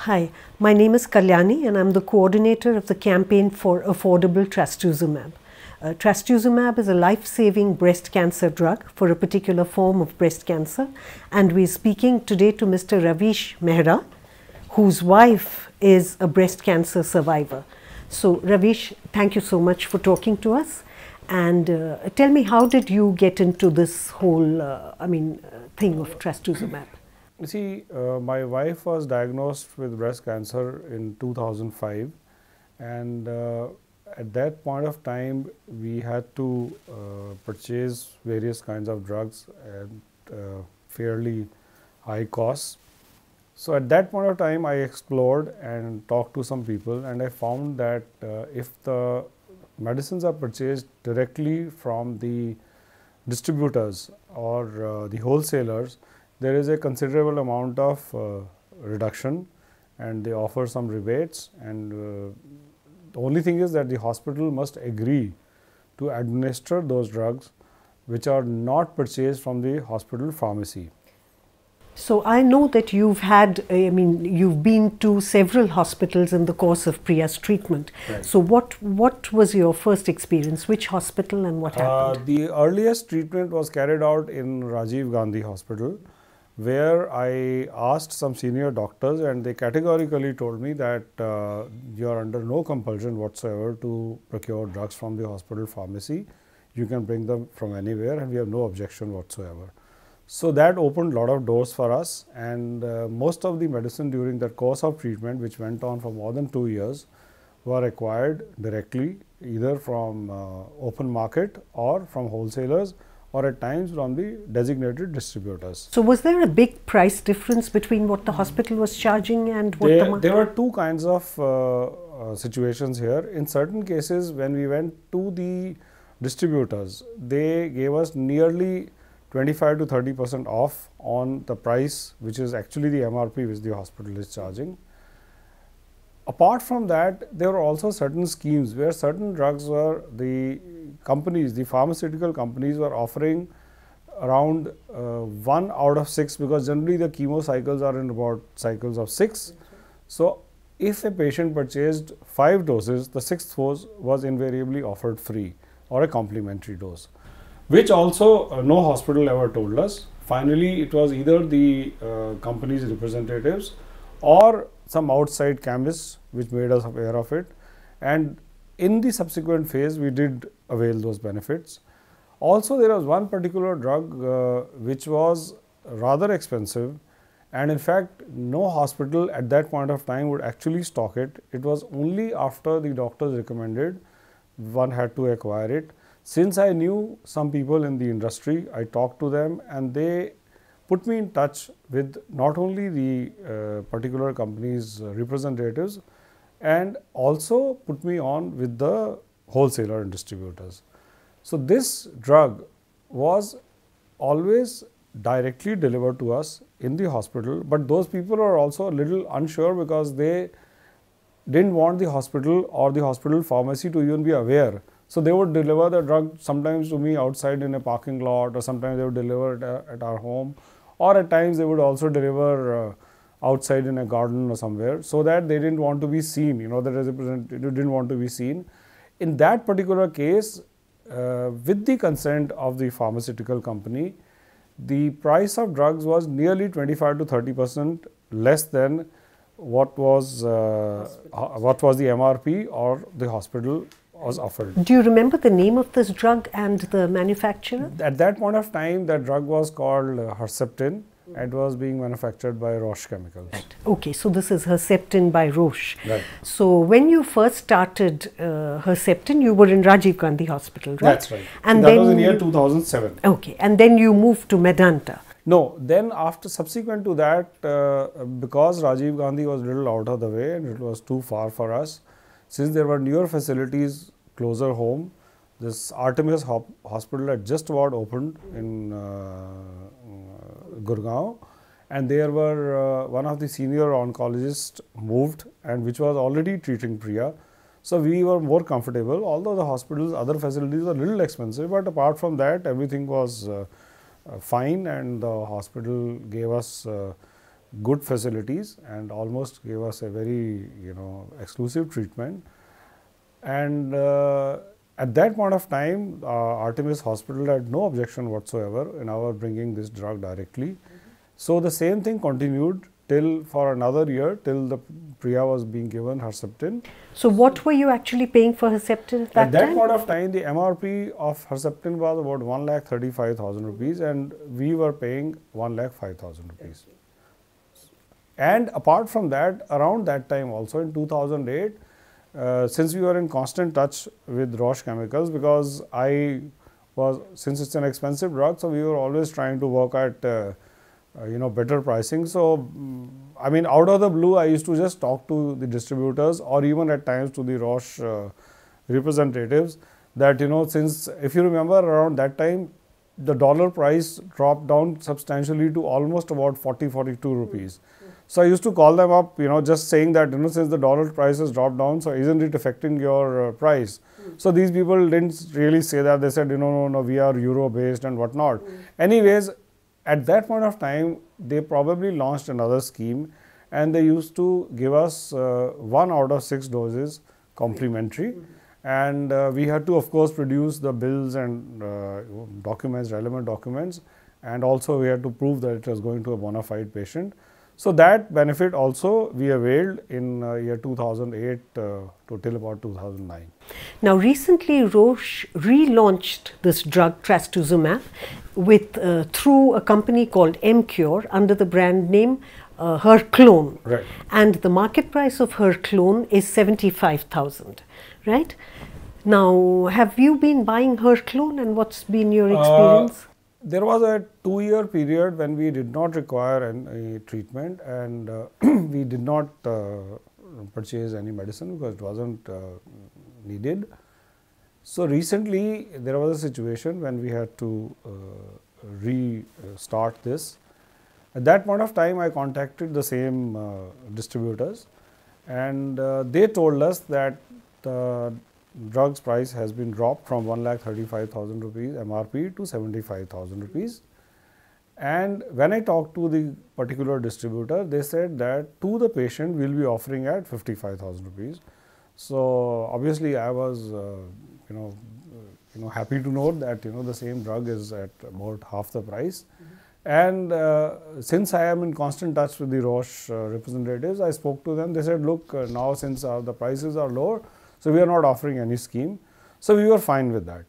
Hi, my name is Kalyani and I'm the coordinator of the campaign for Affordable Trastuzumab. Trastuzumab is a life-saving breast cancer drug for a particular form of breast cancer, and we're speaking today to Mr. Ravish Mehra, whose wife is a breast cancer survivor. So Ravish, thank you so much for talking to us, and tell me, how did you get into this whole thing of Trastuzumab? You see, my wife was diagnosed with breast cancer in 2005, and at that point of time we had to purchase various kinds of drugs at fairly high costs. So at that point of time I explored and talked to some people, and I found that if the medicines are purchased directly from the distributors or the wholesalers, there is a considerable amount of reduction, and they offer some rebates, and the only thing is that the hospital must agree to administer those drugs which are not purchased from the hospital pharmacy. So I know that you've been to several hospitals in the course of Priya's treatment. Right. So what was your first experience? Which hospital and what happened? The earliest treatment was carried out in Rajiv Gandhi Hospital, where I asked some senior doctors, and they categorically told me that you are under no compulsion whatsoever to procure drugs from the hospital pharmacy. You can bring them from anywhere, and we have no objection whatsoever. So that opened a lot of doors for us, and most of the medicine during that course of treatment, which went on for more than 2 years, were acquired directly either from open market or from wholesalers, or at times from the designated distributors. So was there a big price difference between what the hospital was charging and what the market? There were two kinds of situations here. In certain cases, when we went to the distributors, they gave us nearly 25 to 30% off on the price, which is actually the MRP which the hospital is charging. Apart from that, there were also certain schemes where certain drugs were, the pharmaceutical companies were offering around 1 out of 6, because generally the chemo cycles are in about cycles of 6. So if a patient purchased 5 doses, the 6th dose was invariably offered free or a complimentary dose, which also no hospital ever told us. Finally, it was either the company's representatives or some outside chemists which made us aware of it, and in the subsequent phase we did avail those benefits. Also, there was one particular drug which was rather expensive, and in fact no hospital at that point of time would actually stock it. It was only after the doctors recommended one had to acquire it. Since I knew some people in the industry, I talked to them, and they put me in touch with not only the particular company's representatives, and also put me on with the wholesaler and distributors. So this drug was always directly delivered to us in the hospital, but those people are also a little unsure because they didn't want the hospital or the hospital pharmacy to even be aware. So they would deliver the drug sometimes to me outside in a parking lot, or sometimes they would deliver it at our home, or at times they would also deliver outside in a garden or somewhere, so that they didn't want to be seen, the representative didn't want to be seen. In that particular case, with the consent of the pharmaceutical company, the price of drugs was nearly 25 to 30% less than what was the MRP or the hospital was offered. Do you remember the name of this drug and the manufacturer? At that point of time, that drug was called Herceptin. It was being manufactured by Roche Chemicals. Right. Okay, so this is Herceptin by Roche. Right. So when you first started Herceptin, you were in Rajiv Gandhi Hospital, right? That's right. And that then was in year 2007. Okay, and then you moved to Medanta. No, then subsequent to that, because Rajiv Gandhi was a little out of the way and it was too far for us, since there were newer facilities closer home, this Artemis Hospital had just about opened in Gurgaon, and there were one of the senior oncologists moved, and which was already treating Priya. So we were more comfortable, although the hospital's other facilities were a little expensive, but apart from that everything was fine, and the hospital gave us good facilities and almost gave us a very, exclusive treatment. And at that point of time, Artemis Hospital had no objection whatsoever in our bringing this drug directly. So the same thing continued till for another year, till the Priya was being given Herceptin. So what were you actually paying for Herceptin at that time? At that point of time, the MRP of Herceptin was about 1,35,000 rupees and we were paying 1,05,000 rupees. And apart from that, around that time also in 2008, since we were in constant touch with Roche Chemicals, because since it's an expensive drug, so we were always trying to work at better pricing. So, I mean, out of the blue, I used to just talk to the distributors or even at times to the Roche representatives that, since if you remember around that time, the dollar price dropped down substantially to almost about 40-42 rupees. So, I used to call them up, just saying that, since the dollar price has dropped down, so isn't it affecting your price? So, these people didn't really say that. They said, no, we are euro based and whatnot. Anyways, at that point of time, they probably launched another scheme and they used to give us 1 out of 6 doses complimentary. And we had to, of course, produce the bills and documents, relevant documents, and also we had to prove that it was going to a bona fide patient. So that benefit also we availed in year 2008 to till about 2009. Now recently Roche relaunched this drug Trastuzumab with through a company called Emcure under the brand name Herclone. Right. And the market price of Herclone is 75,000, right? Now have you been buying Herclone and what's been your experience? There was a 2-year period when we did not require any treatment and we did not purchase any medicine because it wasn't needed. So recently there was a situation when we had to restart this. At that point of time, I contacted the same distributors and they told us that the drug's price has been dropped from 1,35,000 rupees MRP to 75,000 rupees. And when I talked to the particular distributor, they said that to the patient we will be offering at 55,000 rupees. So obviously I was, happy to note that the same drug is at about half the price. And since I am in constant touch with the Roche representatives, I spoke to them. They said, look, now since the prices are lower, so we are not offering any scheme. So we were fine with that.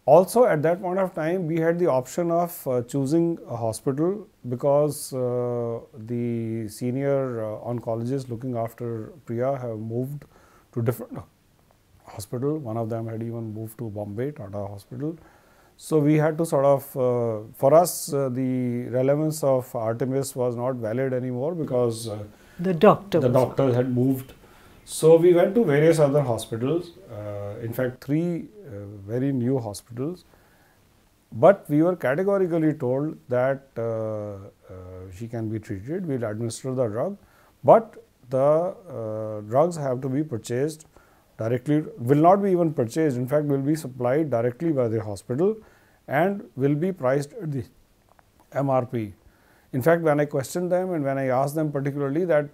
Also at that point of time, we had the option of choosing a hospital because the senior oncologists looking after Priya have moved to different hospital. One of them had even moved to Bombay, Tata Hospital. So we had to sort of, for us, the relevance of Artemis was not valid anymore because the doctor had moved. So we went to various other hospitals, in fact 3 very new hospitals, but we were categorically told that she can be treated, we will administer the drug, but the drugs have to be purchased directly, will not be even purchased, in fact will be supplied directly by the hospital and will be priced at the MRP. In fact, when I questioned them and when I asked them particularly that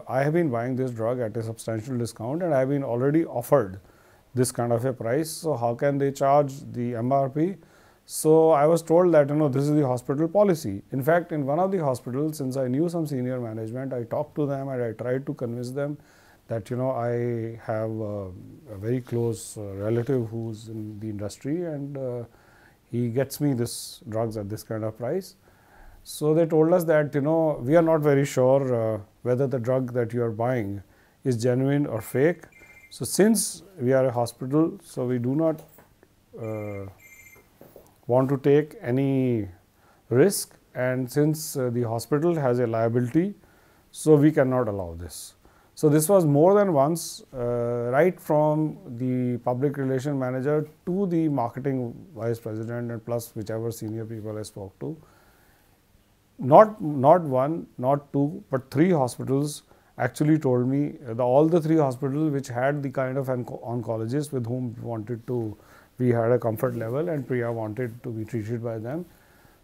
I have been buying this drug at a substantial discount and I have been already offered this kind of a price, so how can they charge the MRP? So I was told that this is the hospital policy. In fact, in one of the hospitals, since I knew some senior management, I talked to them and I tried to convince them that I have a very close relative who's in the industry and he gets me this drugs at this kind of price. So they told us that we are not very sure whether the drug that you are buying is genuine or fake. So since we are a hospital, so we do not want to take any risk, and since the hospital has a liability, so we cannot allow this. So this was more than once, right from the public relation manager to the marketing vice president and plus whichever senior people I spoke to. Not 1, not 2, but 3 hospitals actually told me, all the 3 hospitals which had the kind of oncologists with whom we had a comfort level and Priya wanted to be treated by them.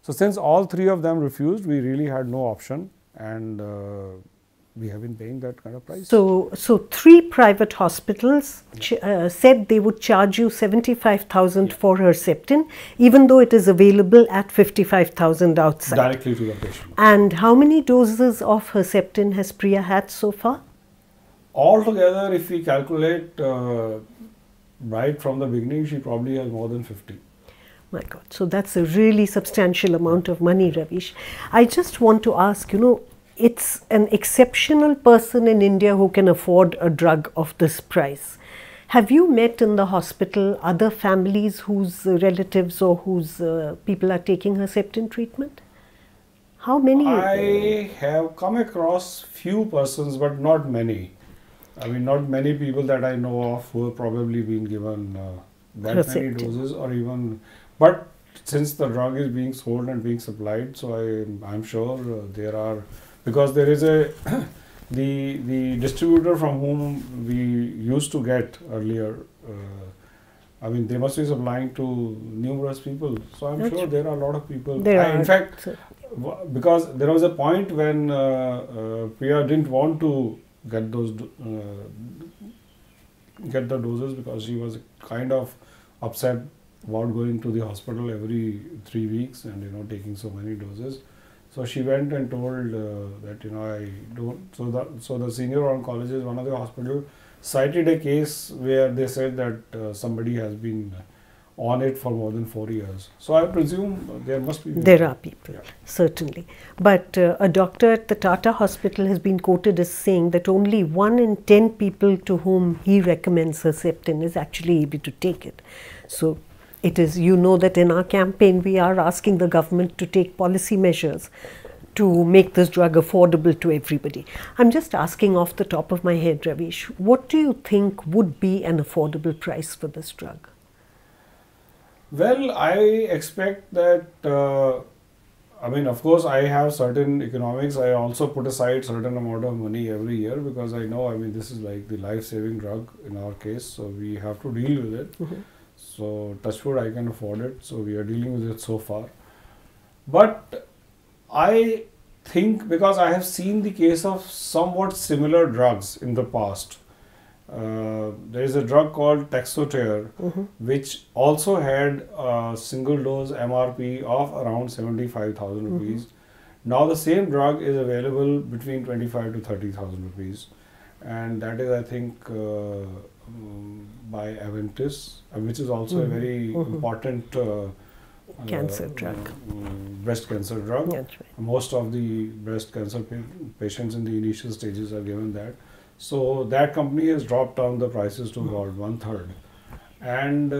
So since all 3 of them refused, we really had no option and we have been paying that kind of price. So 3 private hospitals said they would charge you 75,000 for Herceptin, even though it is available at 55,000 outside. Directly to the patient. And how many doses of Herceptin has Priya had so far? Altogether, if we calculate right from the beginning, she probably has more than 50. My God, so that's a really substantial amount of money, Ravish. I just want to ask, it's an exceptional person in India who can afford a drug of this price. Have you met in the hospital other families whose relatives or whose people are taking Herceptin treatment? How many? I have come across few persons, but not many. I mean, not many people that I know of who have probably been given that many doses or even, but since the drug is being sold and being supplied, so I'm sure there are, because there is a the distributor from whom we used to get earlier, I mean, they must be supplying to numerous people. So I'm sure there are a lot of people. In fact, because there was a point when Priya didn't want to get those get the doses because she was kind of upset about going to the hospital every 3 weeks and taking so many doses. So she went and told that I don't. So the senior oncologist, one of the hospital, cited a case where they said that somebody has been on it for more than 4 years. So I presume there must be people. There are people, certainly. But a doctor at the Tata hospital has been quoted as saying that only 1 in 10 people to whom he recommends Herceptin is actually able to take it. So it is, that in our campaign we are asking the government to take policy measures to make this drug affordable to everybody. I'm just asking off the top of my head, Ravish, what do you think would be an affordable price for this drug? Well, I expect that, I mean, of course, I have certain economics. I also put aside certain amount of money every year because I know, I mean, this is like the life-saving drug in our case, so we have to deal with it. So, touch wood, I can afford it. So, we are dealing with it so far. But I think, because I have seen the case of somewhat similar drugs in the past. There is a drug called Taxotere, which also had a single dose MRP of around 75,000 rupees. Now the same drug is available between 25 to 30,000 rupees, and that is, I think, by Aventis, which is also a very important cancer drug, breast cancer drug. That's right. Most of the breast cancer patients in the initial stages are given that. So that company has dropped down the prices to about 1/3, and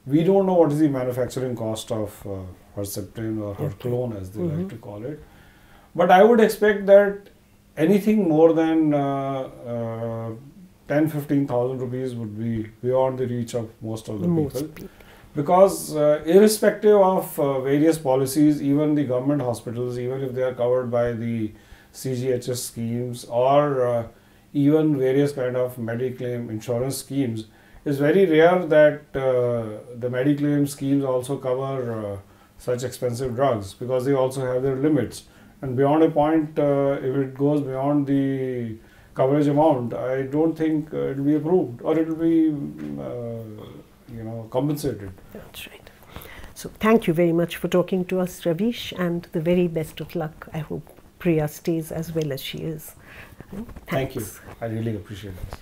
we don't know what is the manufacturing cost of Herceptin or her clone, as they like to call it. But I would expect that anything more than 10,000–15,000 rupees would be beyond the reach of most of the people. Because irrespective of various policies, even the government hospitals, even if they are covered by the CGHS schemes or even various kind of Mediclaim insurance schemes, it's very rare that the Mediclaim schemes also cover such expensive drugs, because they also have their limits. And beyond a point, if it goes beyond the coverage amount, I don't think it will be approved or it will be compensated. That's right. So thank you very much for talking to us, Ravish, and the very best of luck. I hope Priya stays as well as she is. Thank you. I really appreciate it.